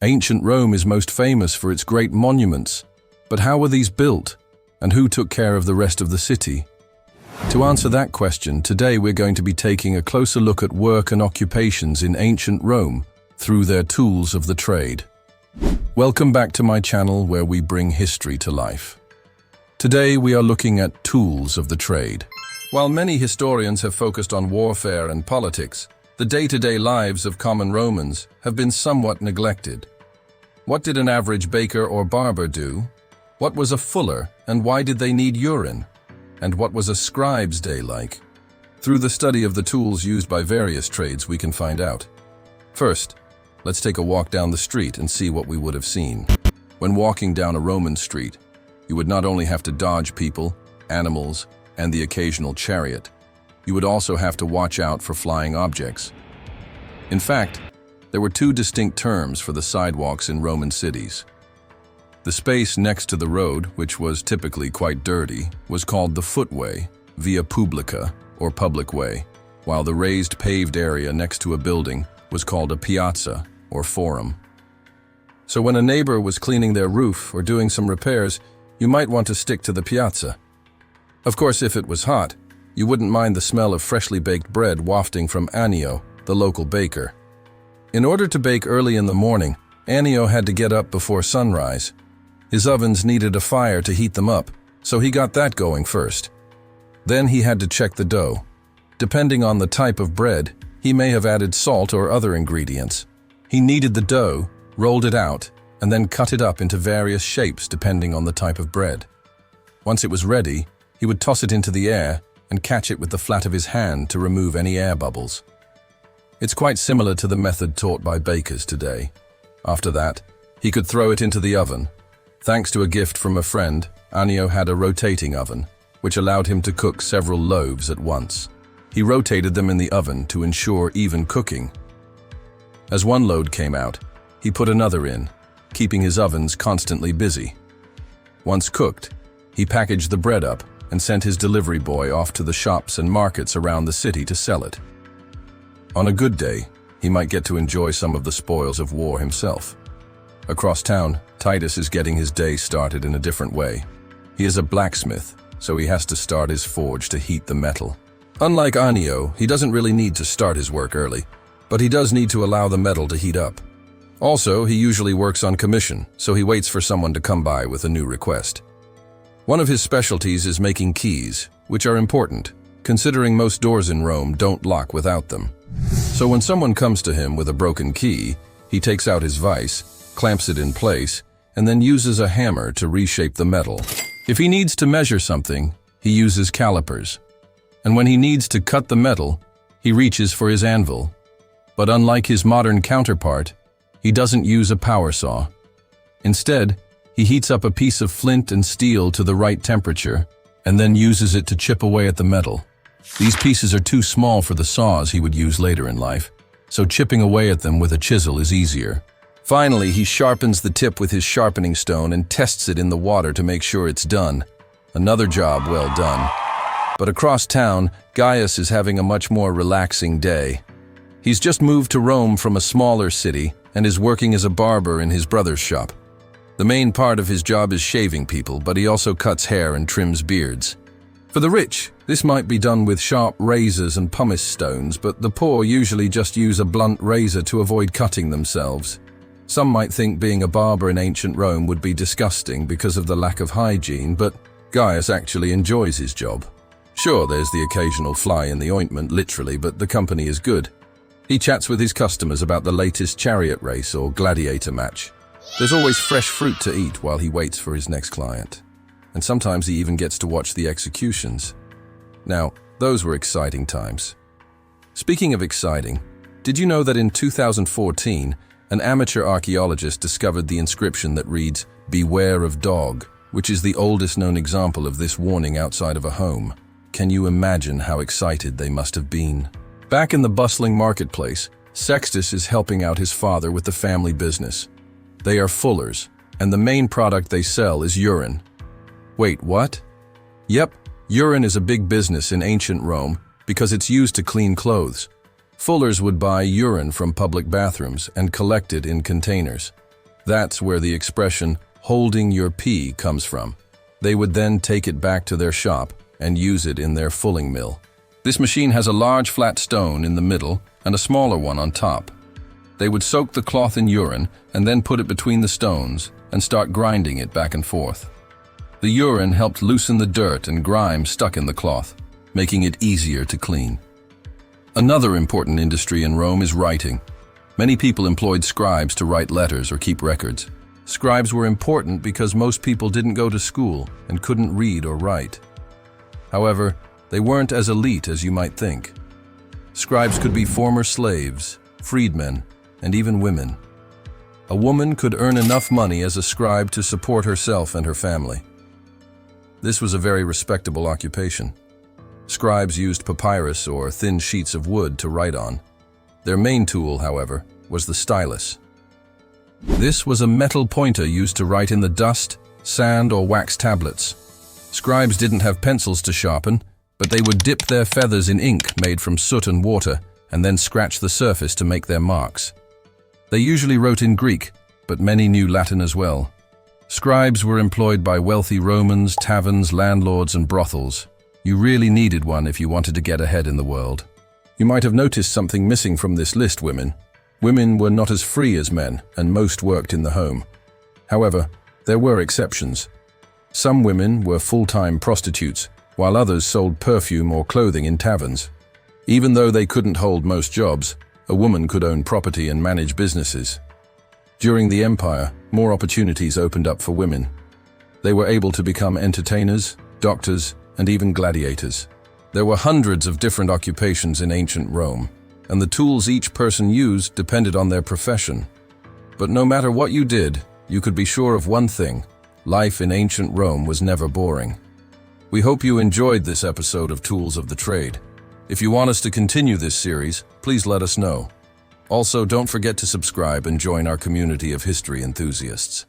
Ancient Rome is most famous for its great monuments, but how were these built, and who took care of the rest of the city? To answer that question, today we're going to be taking a closer look at work and occupations in ancient Rome through their tools of the trade. Welcome back to my channel where we bring history to life. Today we are looking at tools of the trade. While many historians have focused on warfare and politics, the day-to-day lives of common Romans have been somewhat neglected. What did an average baker or barber do? What was a fuller, and why did they need urine? And what was a scribe's day like? Through the study of the tools used by various trades, we can find out. First, let's take a walk down the street and see what we would have seen. When walking down a Roman street, you would not only have to dodge people, animals, and the occasional chariot, you would also have to watch out for flying objects. In fact, there were two distinct terms for the sidewalks in Roman cities. The space next to the road, which was typically quite dirty, was called the footway, via publica, or public way, while the raised paved area next to a building was called a piazza, or forum. So when a neighbor was cleaning their roof or doing some repairs, you might want to stick to the piazza. Of course, if it was hot, you wouldn't mind the smell of freshly baked bread wafting from Annio, the local baker. In order to bake early in the morning, Annio had to get up before sunrise. His ovens needed a fire to heat them up, so he got that going first. Then he had to check the dough. Depending on the type of bread, he may have added salt or other ingredients. He kneaded the dough, rolled it out, and then cut it up into various shapes depending on the type of bread. Once it was ready, he would toss it into the air and catch it with the flat of his hand to remove any air bubbles. It's quite similar to the method taught by bakers today. After that, he could throw it into the oven. Thanks to a gift from a friend, Annio had a rotating oven, which allowed him to cook several loaves at once. He rotated them in the oven to ensure even cooking. As one load came out, he put another in, keeping his ovens constantly busy. Once cooked, he packaged the bread up and sent his delivery boy off to the shops and markets around the city to sell it. On a good day, he might get to enjoy some of the spoils of war himself. Across town, Titus is getting his day started in a different way. He is a blacksmith, so he has to start his forge to heat the metal. Unlike Annio, he doesn't really need to start his work early, but he does need to allow the metal to heat up. Also, he usually works on commission, so he waits for someone to come by with a new request. One of his specialties is making keys, which are important, considering most doors in Rome don't lock without them. So when someone comes to him with a broken key, he takes out his vise, clamps it in place, and then uses a hammer to reshape the metal. If he needs to measure something, he uses calipers. And when he needs to cut the metal, he reaches for his anvil. But unlike his modern counterpart, he doesn't use a power saw. Instead, he heats up a piece of flint and steel to the right temperature, and then uses it to chip away at the metal. These pieces are too small for the saws he would use later in life, so chipping away at them with a chisel is easier. Finally, he sharpens the tip with his sharpening stone and tests it in the water to make sure it's done. Another job well done. But across town, Gaius is having a much more relaxing day. He's just moved to Rome from a smaller city and is working as a barber in his brother's shop. The main part of his job is shaving people, but he also cuts hair and trims beards. For the rich, this might be done with sharp razors and pumice stones, but the poor usually just use a blunt razor to avoid cutting themselves. Some might think being a barber in ancient Rome would be disgusting because of the lack of hygiene, but Gaius actually enjoys his job. Sure, there's the occasional fly in the ointment, literally, but the company is good. He chats with his customers about the latest chariot race or gladiator match. There's always fresh fruit to eat while he waits for his next client. And sometimes he even gets to watch the executions. Now, those were exciting times. Speaking of exciting, did you know that in 2014, an amateur archaeologist discovered the inscription that reads, "Beware of dog," which is the oldest known example of this warning outside of a home? Can you imagine how excited they must have been? Back in the bustling marketplace, Sextus is helping out his father with the family business. They are fullers, and the main product they sell is urine. Wait, what? Yep, urine is a big business in ancient Rome because it's used to clean clothes. Fullers would buy urine from public bathrooms and collect it in containers. That's where the expression, holding your pee, comes from. They would then take it back to their shop and use it in their fulling mill. This machine has a large flat stone in the middle and a smaller one on top. They would soak the cloth in urine and then put it between the stones and start grinding it back and forth. The urine helped loosen the dirt and grime stuck in the cloth, making it easier to clean. Another important industry in Rome is writing. Many people employed scribes to write letters or keep records. Scribes were important because most people didn't go to school and couldn't read or write. However, they weren't as elite as you might think. Scribes could be former slaves, freedmen, and even women. A woman could earn enough money as a scribe to support herself and her family. This was a very respectable occupation. Scribes used papyrus or thin sheets of wood to write on. Their main tool, however, was the stylus. This was a metal pointer used to write in the dust, sand, or wax tablets. Scribes didn't have pencils to sharpen, but they would dip their feathers in ink made from soot and water and then scratch the surface to make their marks. They usually wrote in Greek, but many knew Latin as well. Scribes were employed by wealthy Romans, taverns, landlords, and brothels. You really needed one if you wanted to get ahead in the world. You might have noticed something missing from this list, women. Women were not as free as men, and most worked in the home. However, there were exceptions. Some women were full-time prostitutes, while others sold perfume or clothing in taverns. Even though they couldn't hold most jobs, a woman could own property and manage businesses. During the empire, more opportunities opened up for women. They were able to become entertainers, doctors, and even gladiators. There were hundreds of different occupations in ancient Rome, and the tools each person used depended on their profession. But no matter what you did, you could be sure of one thing: life in ancient Rome was never boring. We hope you enjoyed this episode of Tools of the Trade. If you want us to continue this series, please let us know. Also, don't forget to subscribe and join our community of history enthusiasts.